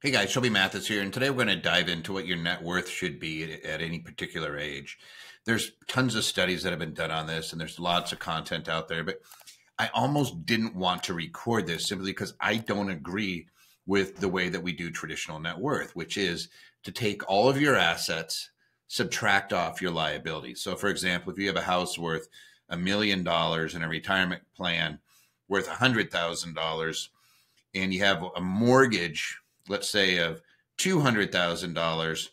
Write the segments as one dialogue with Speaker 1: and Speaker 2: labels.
Speaker 1: Hey guys, Shelby Mathis here, and today we're going to dive into what your net worth should be at any particular age. There's tons of studies that have been done on this, and there's lots of content out there, but I almost didn't want to record this simply because I don't agree with the way that we do traditional net worth, which is to take all of your assets, subtract off your liabilities. So, for example, if you have a house worth $1 million and a retirement plan worth $100,000, and you have a mortgage, let's say of $200,000,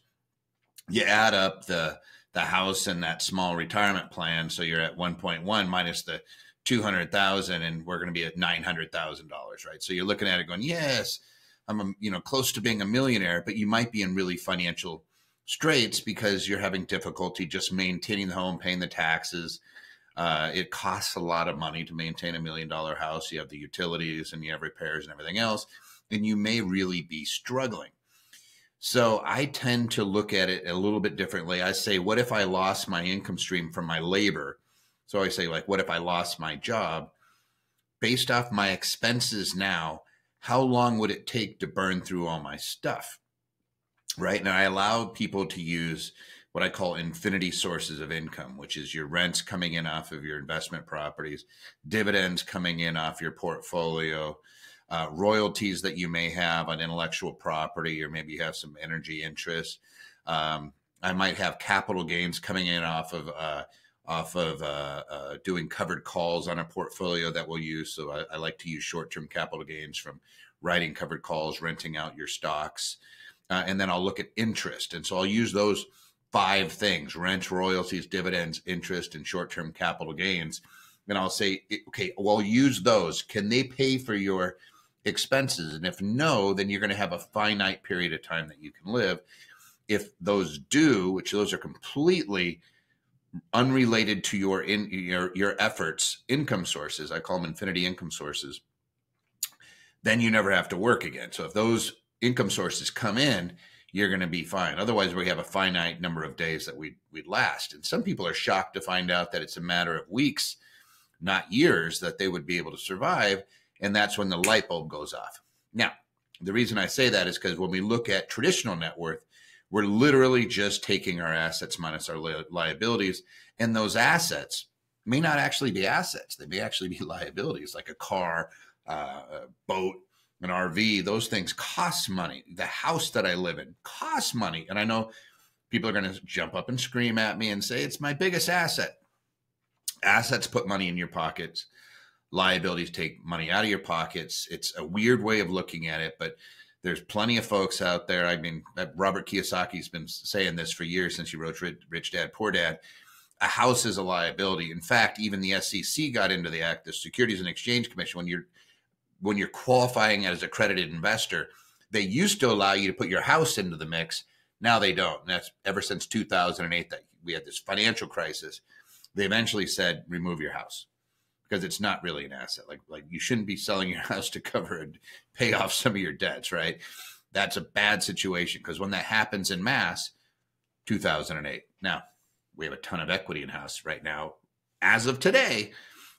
Speaker 1: you add up the house and that small retirement plan, so you're at 1.1 minus the 200,000, and we're going to be at $900,000, right? So you're looking at it going, yes, I'm close to being a millionaire, but you might be in really financial straits because you're having difficulty just maintaining the home, paying the taxes. It costs a lot of money to maintain $1 million house. You have the utilities and you have repairs and everything else, and you may really be struggling. So I tend to look at it a little bit differently. I say, what if I lost my income stream from my labor? So I say, like, what if I lost my job? Based off my expenses now, how long would it take to burn through all my stuff? Right? And I allow people to use what I call infinity sources of income, which is your rents coming in off of your investment properties, dividends coming in off your portfolio, royalties that you may have on intellectual property, or maybe you have some energy interest. I might have capital gains coming in off of doing covered calls on a portfolio that we'll use. So I like to use short-term capital gains from writing covered calls, renting out your stocks. And then I'll look at interest. And so I'll use those 5 things: rent, royalties, dividends, interest, and short-term capital gains. And I'll say, okay, well, use those. Can they pay for your expenses? And if no, then you're going to have a finite period of time that you can live. If those do, which those are completely unrelated to your efforts, income sources, I call them infinity income sources, then you never have to work again. So if those income sources come in, you're going to be fine. Otherwise, we have a finite number of days that we'd last. And some people are shocked to find out that it's a matter of weeks, not years, that they would be able to survive. And that's when the light bulb goes off. Now, the reason I say that is because when we look at traditional net worth, we're literally just taking our assets minus our liabilities. And those assets may not actually be assets. They may actually be liabilities, like a car, a boat, an RV. Those things cost money. The house that I live in costs money. And I know people are going to jump up and scream at me and say, it's my biggest asset. Assets put money in your pockets. Liabilities take money out of your pockets. It's a weird way of looking at it, but there's plenty of folks out there. I mean, Robert Kiyosaki's been saying this for years, since he wrote Rich Dad, Poor Dad. A house is a liability. In fact, even the SEC got into the act, the Securities and Exchange Commission, when you're qualifying as a accredited investor, they used to allow you to put your house into the mix. Now they don't. And that's ever since 2008 that we had this financial crisis. They eventually said, remove your house, because it's not really an asset. Like you shouldn't be selling your house to cover and pay off some of your debts, right? That's a bad situation, because when that happens in mass, 2008. Now, we have a ton of equity in house right now. As of today,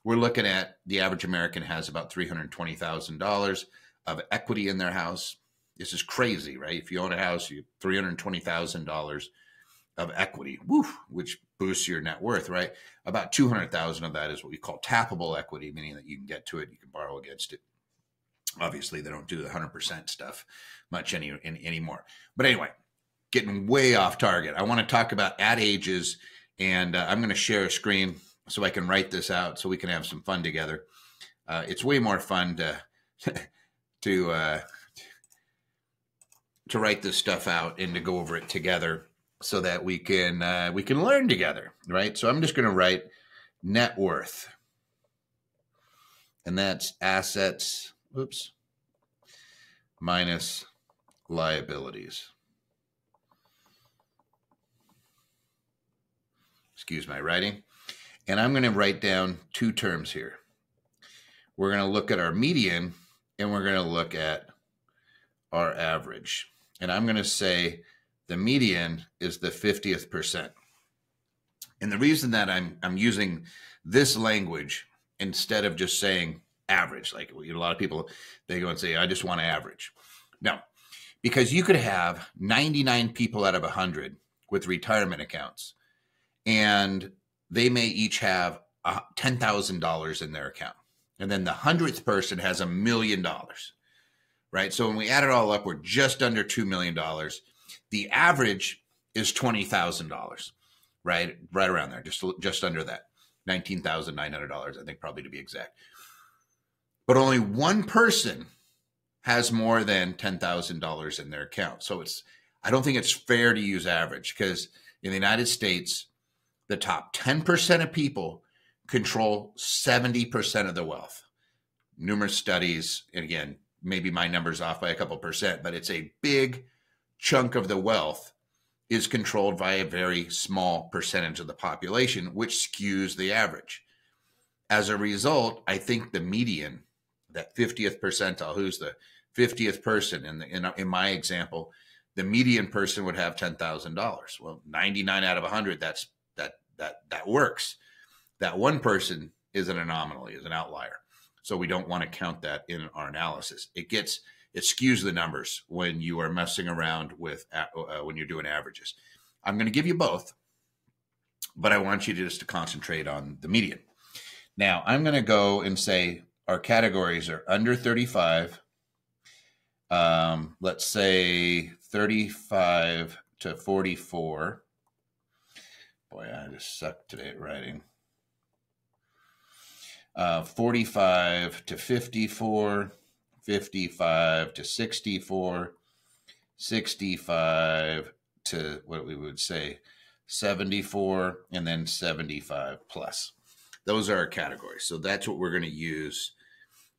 Speaker 1: we're looking at the average American has about $320,000 of equity in their house. This is crazy, right? If you own a house, you have $320,000 of equity, which boosts your net worth, right? About 200,000 of that is what we call tappable equity, meaning that you can get to it, you can borrow against it. Obviously, they don't do the 100% stuff much anymore. But anyway, getting way off target. I want to talk about at ages, and I'm going to share a screen so I can write this out so we can have some fun together. It's way more fun to write this stuff out and to go over it together, so that we can learn together, right? So I'm just going to write net worth, and that's assets, minus liabilities. Excuse my writing. And I'm going to write down 2 terms here. We're going to look at our median, and we're going to look at our average. And I'm going to say the median is the 50th percent. And the reason that I'm using this language instead of just saying average, like a lot of people, they go and say, I just want average. No, because you could have 99 people out of 100 with retirement accounts, and they may each have $10,000 in their account. And then the 100th person has $1 million, right? So when we add it all up, we're just under $2 million. The average is $20,000, right? Right around there, just under that, $19,900, I think, probably, to be exact. But only one person has more than $10,000 in their account. So I don't think it's fair to use average, because in the United States, the top 10% of people control 70% of the wealth. Numerous studies, and again, maybe my number's off by a couple percent, but it's a big chunk of the wealth is controlled by a very small percentage of the population, which skews the average. As a result, I think the median, that 50th percentile, who's the 50th person in my example, the median person would have $10,000. Well, 99 out of 100, that works. That one person is an anomaly, is an outlier. So we don't want to count that in our analysis. It skews the numbers when you are messing around with when you're doing averages. I'm going to give you both, but I want you to concentrate on the median. Now I'm going to go and say our categories are under 35. Let's say 35 to 44. Boy, I just suck today at writing. 45 to 54, 55 to 64, 65 to what we would say 74, and then 75 plus. Those are our categories. So that's what we're going to use,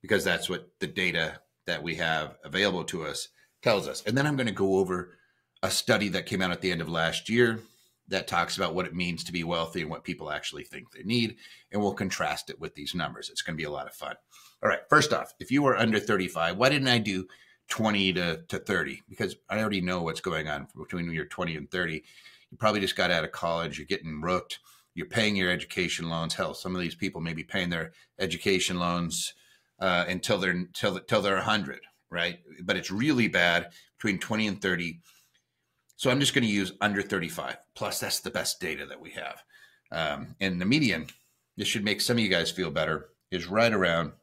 Speaker 1: because that's what the data that we have available to us tells us. And then I'm going to go over a study that came out at the end of last year that talks about what it means to be wealthy and what people actually think they need. And we'll contrast it with these numbers. It's going to be a lot of fun. All right. First off, if you were under 35, why didn't I do 20 to 30? Because I already know what's going on between your 20 and 30. You probably just got out of college. You're getting rooked. You're paying your education loans. Hell, some of these people may be paying their education loans until they're 100, right? But it's really bad between 20 and 30. So I'm just going to use under 35. Plus, that's the best data that we have. And the median, this should make some of you guys feel better, is right around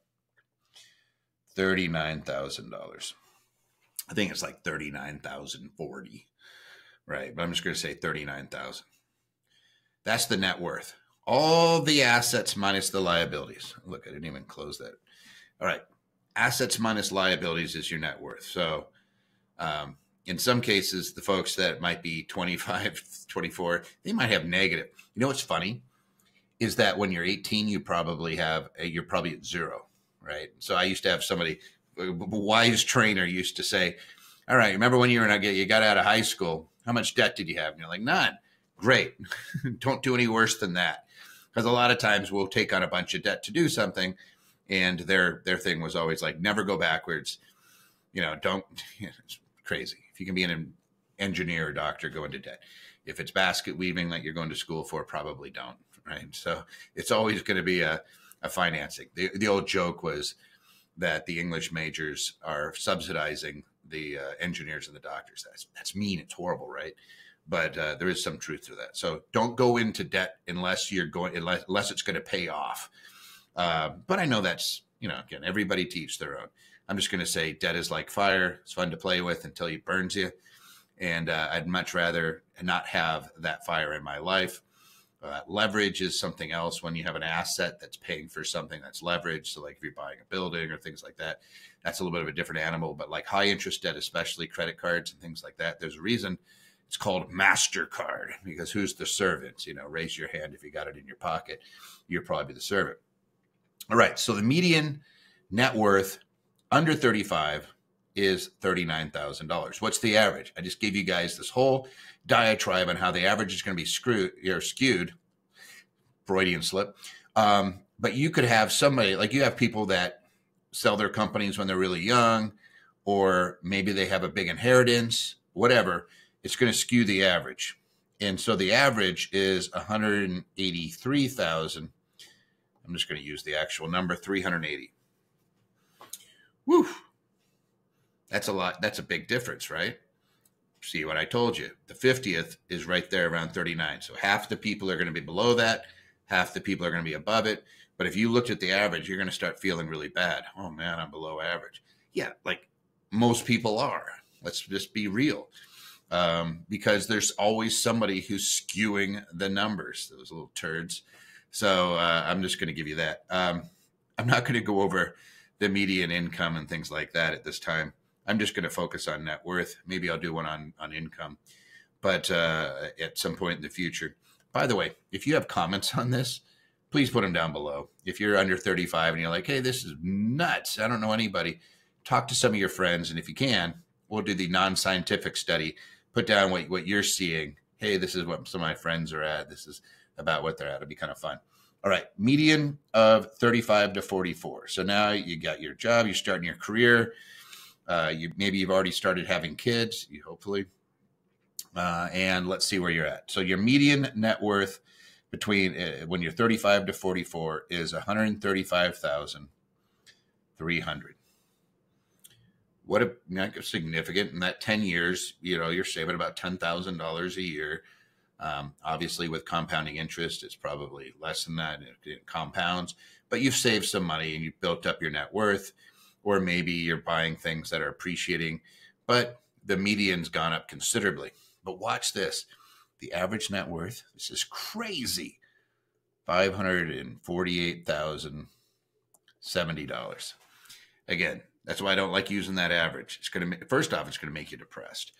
Speaker 1: $39,000. I think it's like 39,040, right? But I'm just going to say 39,000. That's the net worth. All the assets minus the liabilities. Look, I didn't even close that. All right. Assets minus liabilities is your net worth. So, in some cases, the folks that might be 25, 24, they might have negative. You know what's funny is that when you're 18, you're probably at zero, right? So I used to have somebody, a wise trainer used to say, all right, remember when you got out of high school, how much debt did you have? And you're like, none. Great. Don't do any worse than that. Because a lot of times we'll take on a bunch of debt to do something. And their thing was always like, never go backwards. It's crazy. If you can be an engineer or doctor, go into debt. If it's basket weaving that you're going to school for, probably don't, right? So it's always going to be a financing. The old joke was that the English majors are subsidizing the engineers and the doctors. That's mean. It's horrible, right? But there is some truth to that. So don't go into debt unless it's going to pay off. But I know that's, again, everybody teach their own. I'm just going to say debt is like fire. It's fun to play with until it burns you. And I'd much rather not have that fire in my life. Leverage is something else when you have an asset that's paying for something that's leveraged. So like if you're buying a building or things like that, that's a little bit of a different animal. But like high interest debt, especially credit cards and things like that, there's a reason it's called MasterCard, because who's the servant? Raise your hand if you got it in your pocket. You're probably the servant. All right. So the median net worth under 35 is $39,000. What's the average? I just gave you guys this whole diatribe on how the average is going to be skewed, Freudian slip. But you could have somebody, like you have people that sell their companies when they're really young, or maybe they have a big inheritance, whatever. It's going to skew the average. And so the average is 183,000. I'm just going to use the actual number, 380. Woo. That's a lot. That's a big difference, right? See what I told you. The 50th is right there around 39. So half the people are going to be below that, half the people are going to be above it. But if you looked at the average, you're going to start feeling really bad. Oh man, I'm below average. Yeah, like most people are. Let's just be real. Because there's always somebody who's skewing the numbers, those little turds. So I'm just going to give you that. I'm not going to go over the median income and things like that at this time. I'm just going to focus on net worth. Maybe I'll do one on income, but at some point in the future. By the way, if you have comments on this, please put them down below. If you're under 35 and you're like, hey, this is nuts, I don't know anybody, talk to some of your friends. And if you can, we'll do the non-scientific study. Put down what you're seeing. Hey, this is what some of my friends are at. This is about what they're at. It'll be kind of fun. All right, median of 35 to 44. So now you got your job, you're starting your career. Maybe you've already started having kids, hopefully. And let's see where you're at. So your median net worth between when you're 35 to 44 is 135,300. What a significant in that 10 years, you're saving about $10,000 a year. Obviously with compounding interest, it's probably less than that. It compounds, but you've saved some money and you've built up your net worth, or maybe you're buying things that are appreciating, but the median's gone up considerably. But watch this. The average net worth, this is crazy, $548,070. Again, that's why I don't like using that average. It's going to, first off, it's going to make you depressed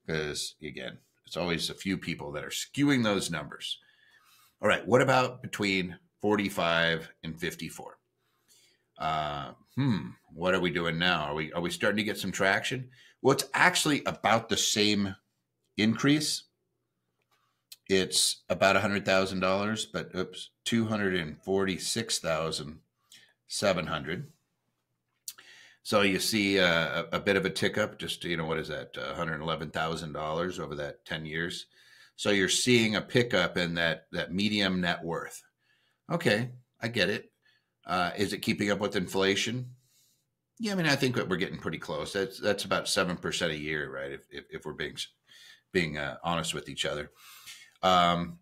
Speaker 1: because, again, it's always a few people that are skewing those numbers. All right, what about between 45 and 54? What are we doing now? Are we starting to get some traction? Well, it's actually about the same increase. It's about $100,000, but $246,700. So you see a bit of a tick up, just, what is that, $111,000 over that 10 years. So you're seeing a pickup in that medium net worth. Okay, I get it. Is it keeping up with inflation? Yeah, I mean, I think that we're getting pretty close. That's about 7% a year, right? If we're being honest with each other, in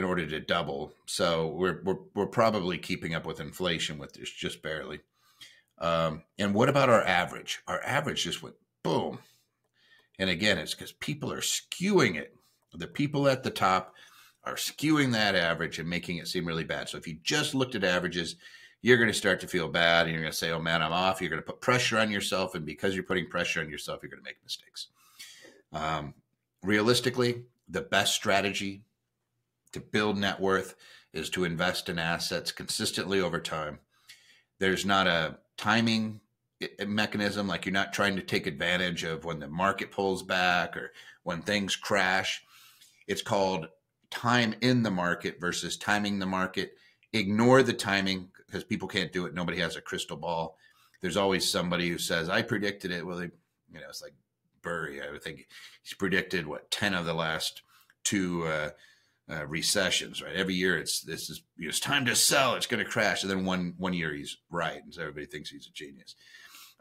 Speaker 1: order to double. So we're probably keeping up with inflation with this, just barely. And what about our average? Our average just went boom. And again, it's because people are skewing it. The people at the top are skewing that average and making it seem really bad. So if you just looked at averages, you're going to start to feel bad and you're going to say, oh man, I'm off. You're going to put pressure on yourself. And because you're putting pressure on yourself, you're going to make mistakes. Realistically, the best strategy to build net worth is to invest in assets consistently over time. There's not a timing mechanism, like you're not trying to take advantage of when the market pulls back or when things crash. It's called time in the market versus timing the market. Ignore the timing because people can't do it. Nobody has a crystal ball. There's always somebody who says, I predicted it. Well, it's like Burry. I would think he's predicted 10 of the last two recessions, right? Every year it's time to sell. It's going to crash. And then one year he's right. And so everybody thinks he's a genius.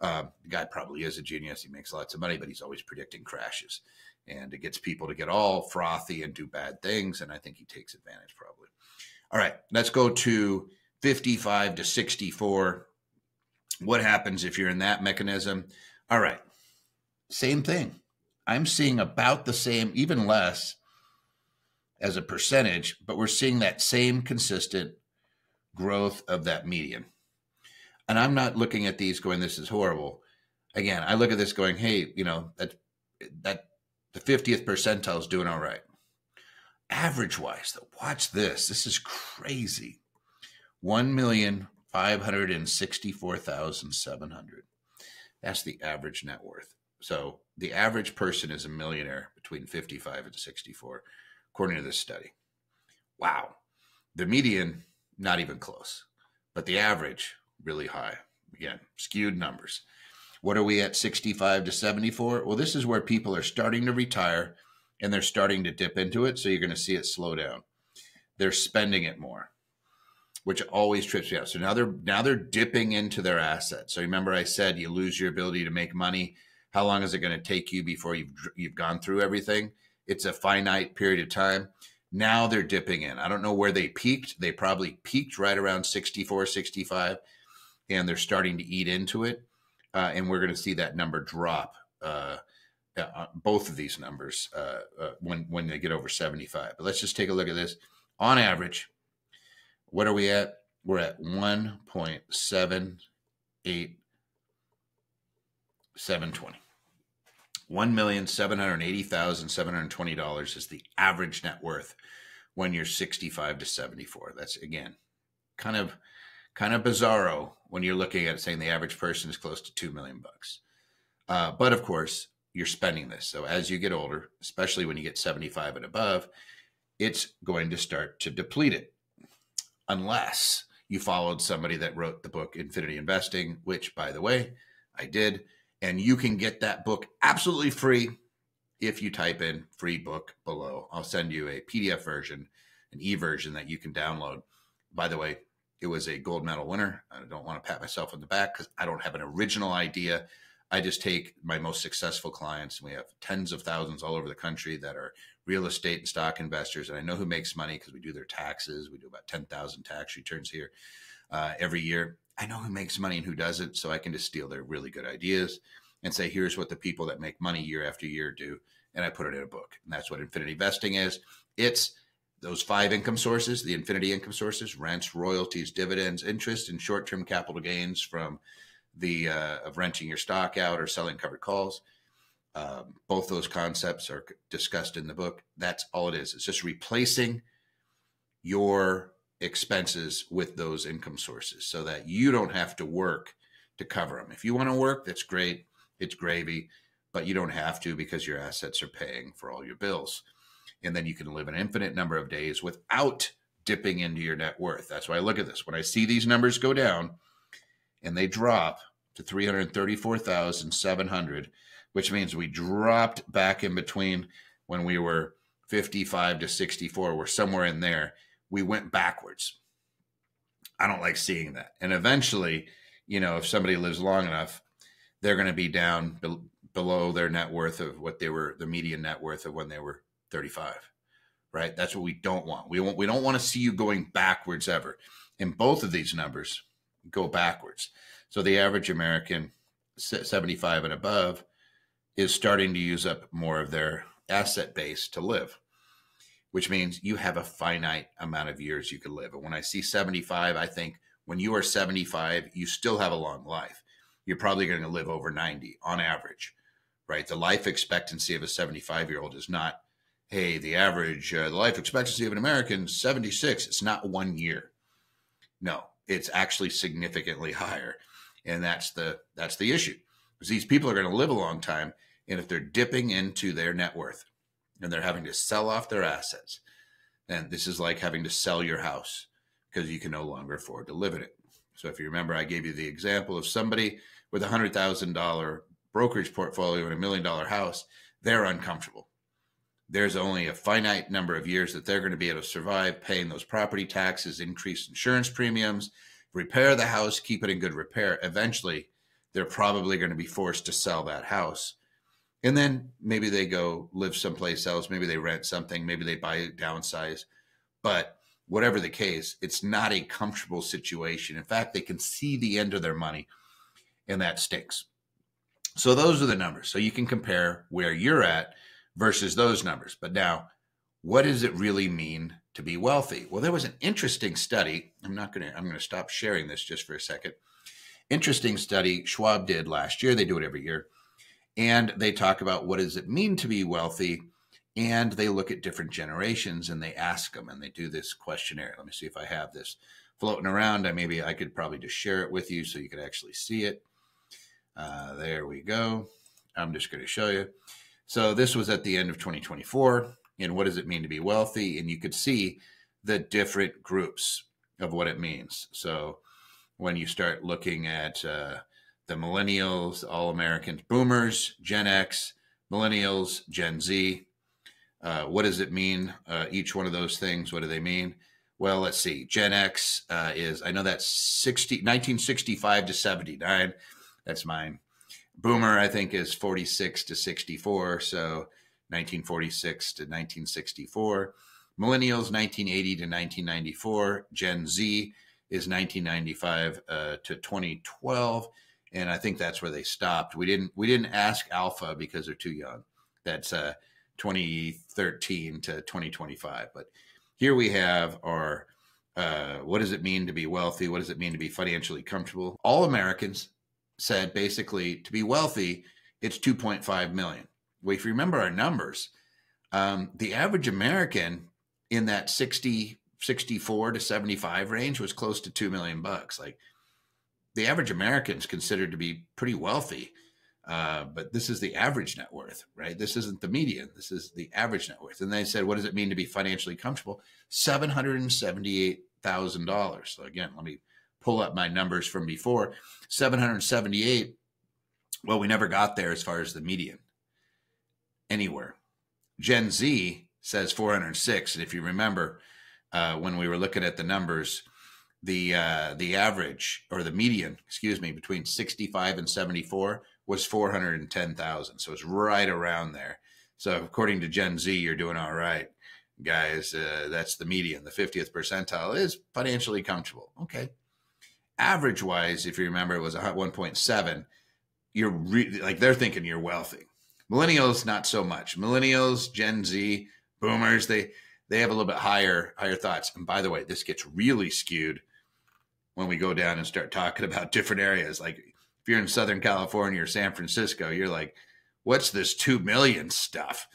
Speaker 1: The guy probably is a genius. He makes lots of money, but he's always predicting crashes. And it gets people to get all frothy and do bad things. And I think he takes advantage probably. All right, let's go to 55 to 64. What happens if you're in that mechanism? All right, same thing. I'm seeing about the same, even less as a percentage, but we're seeing that same consistent growth of that median. And I'm not looking at these going, this is horrible. Again, I look at this going, hey, that the 50th percentile is doing all right. Average wise, though, watch this. This is crazy. 1,564,700. That's the average net worth. So the average person is a millionaire between 55 and 64, according to this study. Wow. The median, not even close, but the average, really high. Again, skewed numbers. What are we at 65 to 74? Well, this is where people are starting to retire and they're starting to dip into it. So you're going to see it slow down. They're spending it more. which always trips me out. So now they're dipping into their assets. So remember I said you lose your ability to make money. How long is it going to take you before you've gone through everything? It's a finite period of time. Now they're dipping in. I don't know where they peaked. They probably peaked right around 64, 65, and they're starting to eat into it. And we're going to see that number drop, both of these numbers, when they get over 75. But let's just take a look at this. On average, what are we at? We're at 1.78720. $1,780,720 is the average net worth when you're 65 to 74. That's, again, kind of bizarro when you're looking at it, saying the average person is close to $2 million bucks. But of course, you're spending this. So as you get older, especially when you get 75 and above, it's going to start to deplete it. Unless you followed somebody that wrote the book Infinity Investing, which, by the way, I did. And you can get that book absolutely free if you type in free book below. I'll send you a PDF version, an e-version that you can download. By the way, it was a gold medal winner. I don't want to pat myself on the back because I don't have an original idea. I just take my most successful clients, and we have tens of thousands all over the country that are real estate and stock investors. And I know who makes money because we do their taxes. We do about 10,000 tax returns here every year. I know who makes money and who doesn't, so I can just steal their really good ideas and say, here's what the people that make money year after year do. And I put it in a book. And that's what Infinity Investing is. It's those 5 income sources, the infinity income sources: rents, royalties, dividends, interest, and short-term capital gains from the of renting your stock out or selling covered calls. Both those concepts are discussed in the book. That's all it is. It's just replacing your expenses with those income sources so that you don't have to work to cover them. If you want to work, that's great. It's gravy, but you don't have to because your assets are paying for all your bills. And then you can live an infinite number of days without dipping into your net worth. That's why I look at this. When I see these numbers go down and they drop to 334,700, which means we dropped back in between when we were 55 to 64. We're somewhere in there. We went backwards. I don't like seeing that. And eventually, if somebody lives long enough, they're going to be down below their net worth of what they were, the median net worth of when they were 35, right? That's what we don't want. We don't want to see you going backwards ever. And both of these numbers go backwards. So the average American 75 and above is starting to use up more of their asset base to live, which means you have a finite amount of years you could live. And when I see 75, I think when you are 75, you still have a long life. You're probably going to live over 90 on average, right? The life expectancy of a 75-year-old is not, hey, the average, the life expectancy of an American is 76. It's not 1 year. No, it's actually significantly higher. And that's the issue, because these people are going to live a long time. And if they're dipping into their net worth and they're having to sell off their assets, then this is like having to sell your house because you can no longer afford to live in it. So if you remember, I gave you the example of somebody with a $100,000 brokerage portfolio and $1 million house. They're uncomfortable. There's only a finite number of years that they're going to be able to survive paying those property taxes, increased insurance premiums, repair the house, keep it in good repair. Eventually, they're probably going to be forced to sell that house. And then maybe they go live someplace else. Maybe they rent something. Maybe they buy a downsize. But whatever the case, it's not a comfortable situation. In fact, they can see the end of their money, and that stinks. So those are the numbers. So you can compare where you're at versus those numbers. But now, what does it really mean to be wealthy? Well, there was an interesting study. I'm going to stop sharing this just for a second. Interesting study Schwab did last year. They do it every year. And they talk about what does it mean to be wealthy. And they look at different generations and they ask them, and they do this questionnaire. Let me see if I have this floating around. Maybe I could probably just share it with you so you could actually see it. There we go. I'm just going to show you. So this was at the end of 2024. And what does it mean to be wealthy? And you could see the different groups of what it means. So when you start looking at the millennials, all Americans, boomers, Gen X, millennials, Gen Z, what does it mean? Each one of those things, what do they mean? Well, let's see. Gen X is, I know that's 1965 to 79. That's mine. Boomer, I think, is 46 to 64. So 1946 to 1964. Millennials, 1980 to 1994. Gen Z is 1995 to 2012. And I think that's where they stopped. We didn't ask Alpha because they're too young. That's 2013 to 2025. But here we have our what does it mean to be wealthy? What does it mean to be financially comfortable? All Americans said basically to be wealthy, it's 2.5 million. Well, if you remember our numbers, the average American in that 64 to 75 range was close to 2 million bucks. Like the average American is considered to be pretty wealthy. But this is the average net worth, right? This isn't the median. This is the average net worth. And they said, what does it mean to be financially comfortable? $778,000. So again, let me pull up my numbers from before. 778. Well, we never got there as far as the median anywhere. Gen Z says 406. And if you remember, when we were looking at the numbers, the average or the median, between 65 and 74 was 410,000. So it's right around there. So according to Gen Z, you're doing all right, guys. That's the median. The 50th percentile is financially comfortable. Okay. Average wise, if you remember, it was 1.7. You're like, they're thinking you're wealthy. Millennials, not so much. Millennials, Gen Z, boomers, they have a little bit higher thoughts. And by the way, this gets really skewed when we go down and start talking about different areas. Like if you're in Southern California or San Francisco, you're like, what's this 2 million stuff?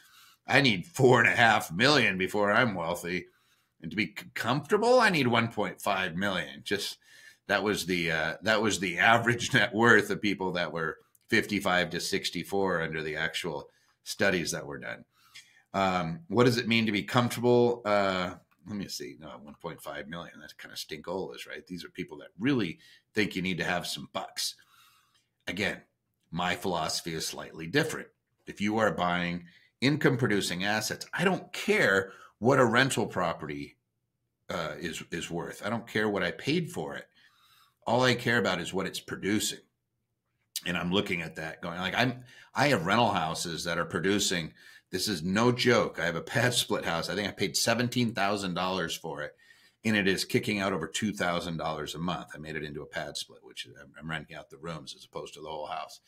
Speaker 1: I need 4.5 million before I'm wealthy. And to be comfortable, I need 1.5 million. Just that was the average net worth of people that were 55 to 64 under the actual studies that were done. What does it mean to be comfortable? Let me see. No, 1.5 million. That's kind of stinkolas, right? These are people that really think you need to have some bucks. Again, my philosophy is slightly different. If you are buying income producing assets, I don't care what a rental property is worth. I don't care what I paid for it. All I care about is what it's producing. And I'm looking at that going like, I have rental houses that are producing. This is no joke. I have a pad split house. I think I paid $17,000 for it, and it is kicking out over $2,000 a month. I made it into a pad split, which I'm renting out the rooms as opposed to the whole house.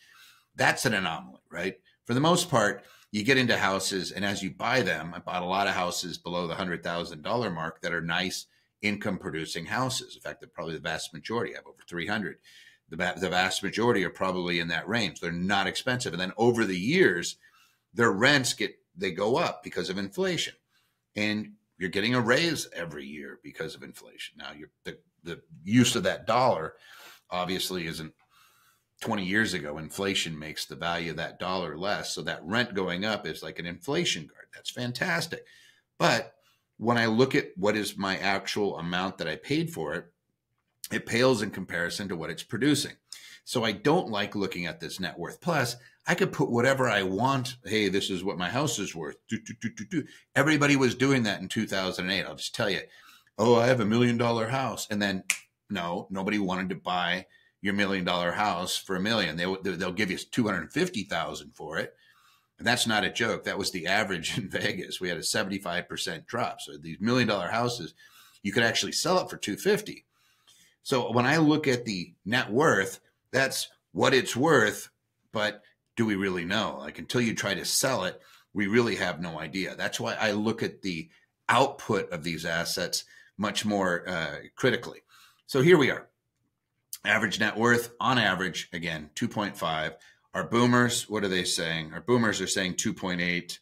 Speaker 1: That's an anomaly, right? For the most part, you get into houses, and as you buy them, I bought a lot of houses below the $100,000 mark that are nice income-producing houses. In fact, they're probably the vast majority. I have over 300. The vast majority are probably in that range. They're not expensive. And then over the years, their rents go up because of inflation. And you're getting a raise every year because of inflation. Now, the use of that dollar obviously isn't 20 years ago. Inflation makes the value of that dollar less. So that rent going up is like an inflation guard. That's fantastic. But when I look at what is my actual amount that I paid for it, it pales in comparison to what it's producing. So I don't like looking at this net worth. Plus, I could put whatever I want. Hey, this is what my house is worth. Everybody was doing that in 2008. I'll just tell you, oh, I have $1 million house. And then no, nobody wanted to buy your $1 million house for $1 million. They'll give you $250,000 for it. And that's not a joke. That was the average in Vegas. We had a 75% drop. So these $1 million houses, you could actually sell it for $250,000. So when I look at the net worth, that's what it's worth. But do we really know? Like until you try to sell it, we really have no idea. That's why I look at the output of these assets much more critically. So here we are. Average net worth on average, again, 2.5. Our boomers, what are they saying? Our boomers are saying 2.8,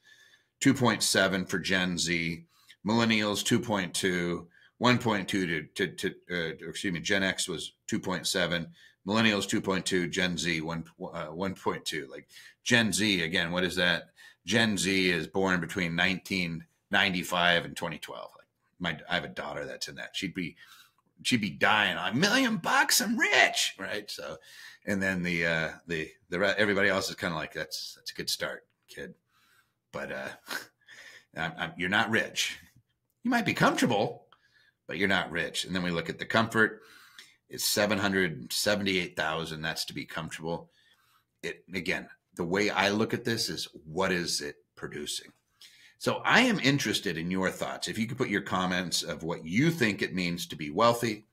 Speaker 1: 2.7 for Gen Z, millennials 2.2, 1.2 Gen X was 2.7, millennials 2.2, Gen Z 1.2. Like Gen Z, again, what is that? Gen Z is born between 1995 and 2012. Like I have a daughter that's in that. She'd be dying on $1 million. I'm rich, right? So, and then the everybody else is kind of like that's a good start, kid, but you're not rich. You might be comfortable, but you're not rich. And then we look at the comfort. It's 778,000. That's to be comfortable. Again, the way I look at this is, what is it producing? So I am interested in your thoughts. If you could put your comments of what you think it means to be wealthy.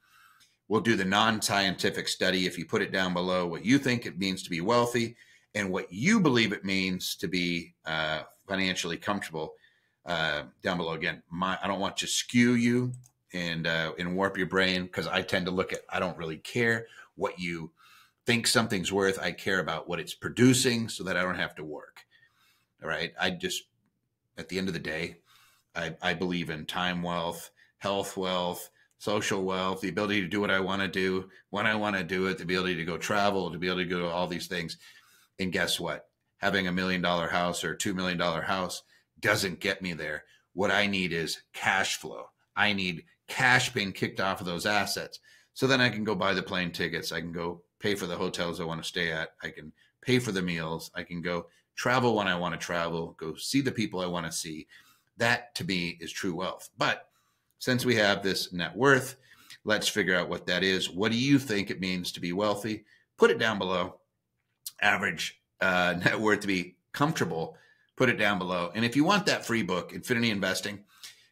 Speaker 1: We'll do the non-scientific study. If you put it down below, what you think it means to be wealthy and what you believe it means to be financially comfortable down below. Again, I don't want to skew you and warp your brain, because I tend to look at, I don't really care what you think something's worth. I care about what it's producing so that I don't have to work. All right. At the end of the day, I believe in time wealth, health wealth, social wealth, the ability to do what I want to do, when I want to do it, the ability to go travel, to be able to go to all these things. And guess what? Having $1 million house or $2 million house doesn't get me there. What I need is cash flow. I need cash being kicked off of those assets. So then I can go buy the plane tickets. I can go pay for the hotels I want to stay at. I can pay for the meals. I can go travel when I want to travel, go see the people I want to see. That to me is true wealth. But since we have this net worth, let's figure out what that is. What do you think it means to be wealthy? Put it down below. Average net worth to be comfortable, put it down below. And if you want that free book, Infinity Investing,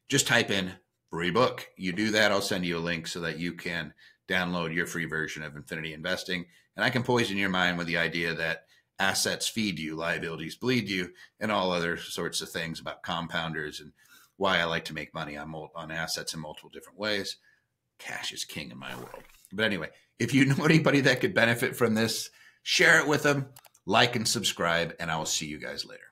Speaker 1: just type in free book. You do that, I'll send you a link so that you can download your free version of Infinity Investing. And I can poison your mind with the idea that assets feed you, liabilities bleed you, and all other sorts of things about compounders and why I like to make money on assets in multiple different ways. Cash is king in my world. But anyway, if you know anybody that could benefit from this, share it with them, like and subscribe, and I will see you guys later.